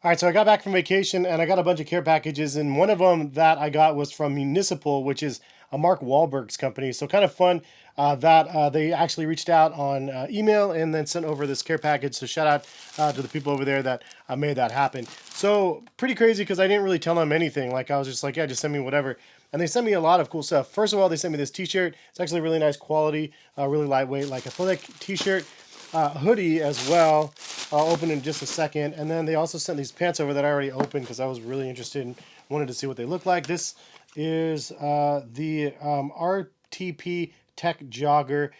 All right, so I got back from vacation and I got a bunch of care packages, and one of them that I got was from Municipal, which is a Mark Wahlberg's company. So kind of fun that they actually reached out on email and then sent over this care package. So shout out to the people over there that made that happen. So pretty crazy because I didn't really tell them anything. Like I was just like, yeah, just send me whatever. And they sent me a lot of cool stuff. First of all, they sent me this T-shirt. It's actually really nice quality, really lightweight, like a athletic T-shirt. Hoodie as well. I'll open in just a second. And then they also sent these pants over that I already opened because I was really interested and wanted to see what they look like. This is the RTP Tech Jogger,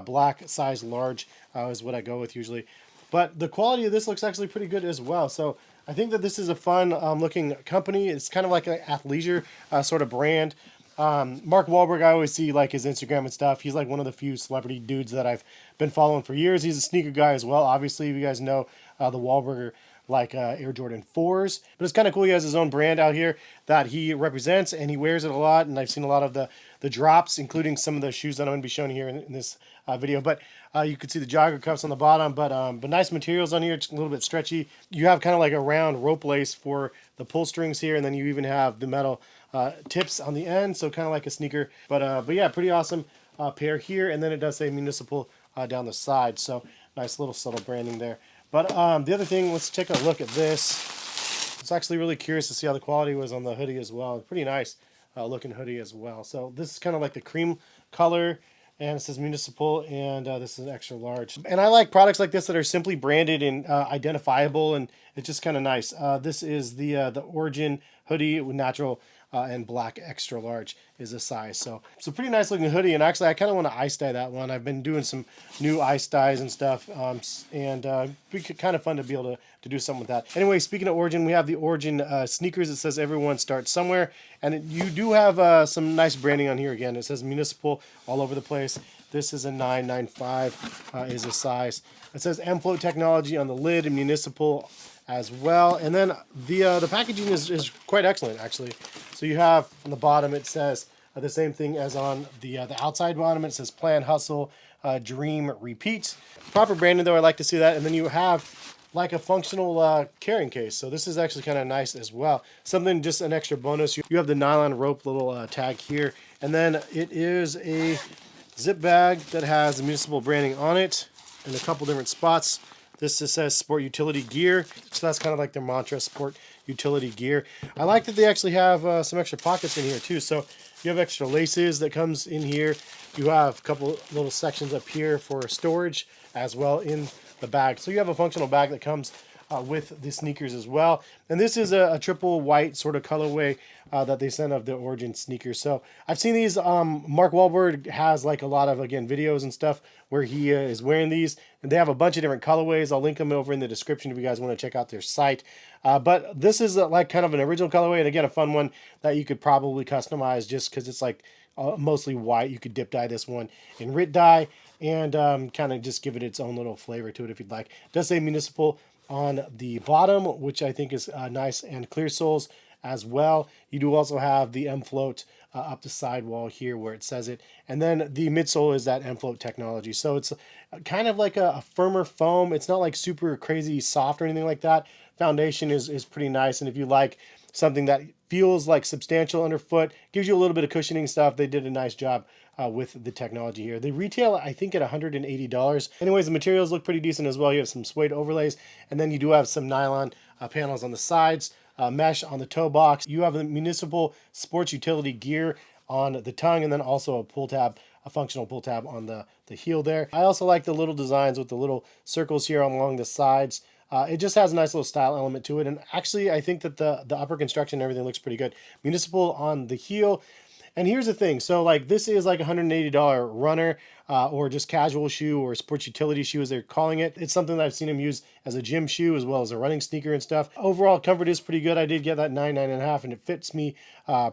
black size large is what I go with usually. But the quality of this looks actually pretty good as well. So I think that this is a fun looking company. It's kind of like an athleisure sort of brand. Mark Wahlberg, I always see like his Instagram and stuff. He's like one of the few celebrity dudes that I've been following for years. He's a sneaker guy as well. Obviously, you guys know the Wahlberg like Air Jordan 4s. But it's kind of cool. He has his own brand out here that he represents, and he wears it a lot. And I've seen a lot of the drops, including some of the shoes that I'm going to be showing here in this video. But you can see the jogger cuffs on the bottom, but nice materials on here. It's a little bit stretchy. You have kind of like a round rope lace for the pull strings here, and then you even have the metal tips on the end, so kind of like a sneaker. But yeah, pretty awesome pair here, and then it does say Municipal down the side, so nice little subtle branding there. But the other thing, let's take a look at this. I was actually really curious to see how the quality was on the hoodie as well. Pretty nice looking hoodie as well. So this is kind of like the cream color, and it says Municipal, and this is an extra large. And I like products like this that are simply branded and identifiable, and it's just kind of nice. This is the Origin hoodie with natural and black extra large is a size. So pretty nice looking hoodie. And actually, I kind of want to ice dye that one. I've been doing some new ice dyes and stuff, and be kind of fun to be able to do something with that. Anyway, speaking of Origin, we have the Origin sneakers. It says everyone starts somewhere, and you do have some nice branding on here again. It says Municipal all over the place. This is a 995 is a size. It says M.FLOAT technology on the lid and Municipal as well. And then the packaging is quite excellent, actually. So you have on the bottom, it says the same thing as on the outside bottom. It says plan, hustle, dream, repeat. Proper branding, though, I like to see that. And then you have like a functional carrying case. So this is actually kind of nice as well. Something, just an extra bonus. You have the nylon rope little tag here. And then it is a zip bag that has the Municipal branding on it in a couple different spots. This just says sport utility gear. So that's kind of like their mantra, sport utility gear. I like that they actually have some extra pockets in here too. So you have extra laces that comes in here. You have a couple little sections up here for storage as well in the bag. So you have a functional bag that comes with the sneakers as well. And this is a triple white sort of colorway that they sent of the Origin sneakers. So I've seen these. Mark Wahlberg has like a lot of, again, videos and stuff where he is wearing these, and they have a bunch of different colorways. I'll link them over in the description if you guys want to check out their site. But this is like kind of an original colorway, and again, a fun one that you could probably customize just because it's like mostly white. You could dip dye this one in Rit dye and kind of just give it its own little flavor to it if you'd like. It does say Municipal on the bottom, which I think is nice, and clear soles as well. You do also have the M.FLOAT up the sidewall here where it says it, and then the midsole is that M.FLOAT technology. So it's kind of like a firmer foam. It's not like super crazy soft or anything like that. Foundation is pretty nice, and if you like something that feels like substantial underfoot, gives you a little bit of cushioning stuff, they did a nice job with the technology here. They retail, I think, at $180. Anyways, the materials look pretty decent as well. You have some suede overlays, and then you do have some nylon panels on the sides, mesh on the toe box. You have the Municipal sports utility gear on the tongue, and then also a pull tab, a functional pull tab on the heel there. I also like the little designs with the little circles here along the sides. It just has a nice little style element to it. And actually, I think that the upper construction and everything looks pretty good. Municipal on the heel. And here's the thing. So like this is like $180 runner or just casual shoe or sports utility shoe as they're calling it. It's something that I've seen them use as a gym shoe as well as a running sneaker and stuff. Overall comfort is pretty good. I did get that 9.5, and it fits me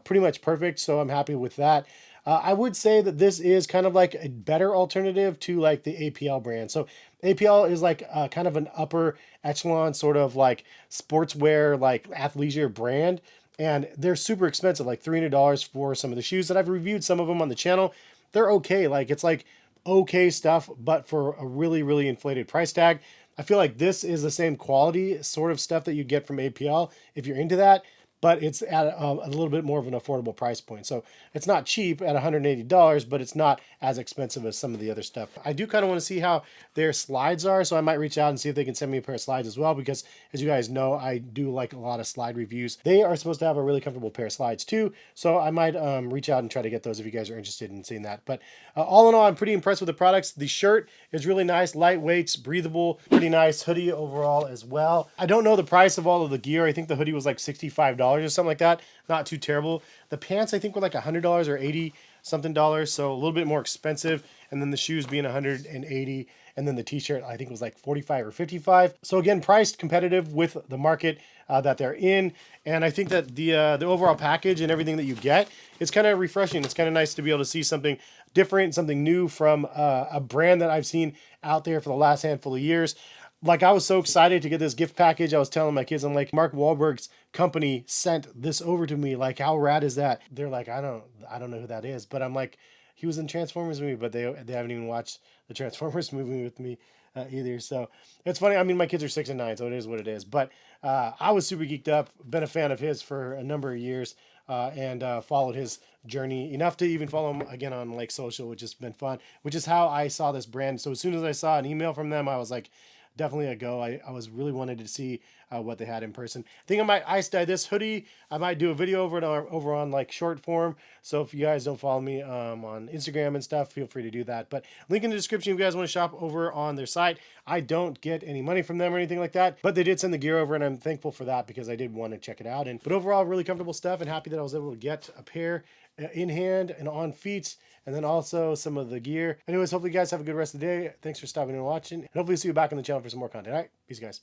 pretty much perfect. So I'm happy with that. I would say that this is kind of like a better alternative to like the APL brand. So APL is like kind of an upper echelon sort of like sportswear, like athleisure brand. And they're super expensive, like $300 for some of the shoes that I've reviewed. Some of them on the channel, they're okay. Like it's like okay stuff, but for a really, really inflated price tag. I feel like this is the same quality sort of stuff that you get from APL if you're into that, but it's at a little bit more of an affordable price point. So it's not cheap at $180, but it's not as expensive as some of the other stuff. I do kind of want to see how their slides are, so I might reach out and see if they can send me a pair of slides as well, because as you guys know, I do like a lot of slide reviews. They are supposed to have a really comfortable pair of slides too, so I might reach out and try to get those if you guys are interested in seeing that. But all in all, I'm pretty impressed with the products. The shirt is really nice, lightweight, breathable, pretty nice hoodie overall as well. I don't know the price of all of the gear. I think the hoodie was like $65 or something like that. Not too terrible. The pants I think were like $100 or 80 something dollars, so a little bit more expensive. And then the shoes being 180, and then the t-shirt I think was like 45 or 55. So again, priced competitive with the market that they're in. And I think that the overall package and everything that you get, it's kind of refreshing. It's kind of nice to be able to see something different, something new from a brand that I've seen out there for the last handful of years. Like, I was so excited to get this gift package. I was telling my kids, I'm like, Mark Wahlberg's company sent this over to me. Like, how rad is that? They're like, I don't know who that is. But I'm like, he was in Transformers movie, but they haven't even watched the Transformers movie with me either. So it's funny. I mean, my kids are 6 and 9, so it is what it is. But I was super geeked up. Been a fan of his for a number of years. And followed his journey enough to even follow him again on like social, which has been fun, which is how I saw this brand. So as soon as I saw an email from them, I was like, definitely a go. I was really wanted to see what they had in person. I think I might ice dye this hoodie. I might do a video over on like short form. So if you guys don't follow me on Instagram and stuff, feel free to do that. But link in the description if you guys want to shop over on their site. I don't get any money from them or anything like that, but they did send the gear over, and I'm thankful for that because I did want to check it out. But overall, really comfortable stuff, and happy that I was able to get a pair in hand and on feet, and then also some of the gear. Anyways, hopefully you guys have a good rest of the day. Thanks for stopping and watching, and hopefully see you back on the channel for some more content. All right, peace, guys.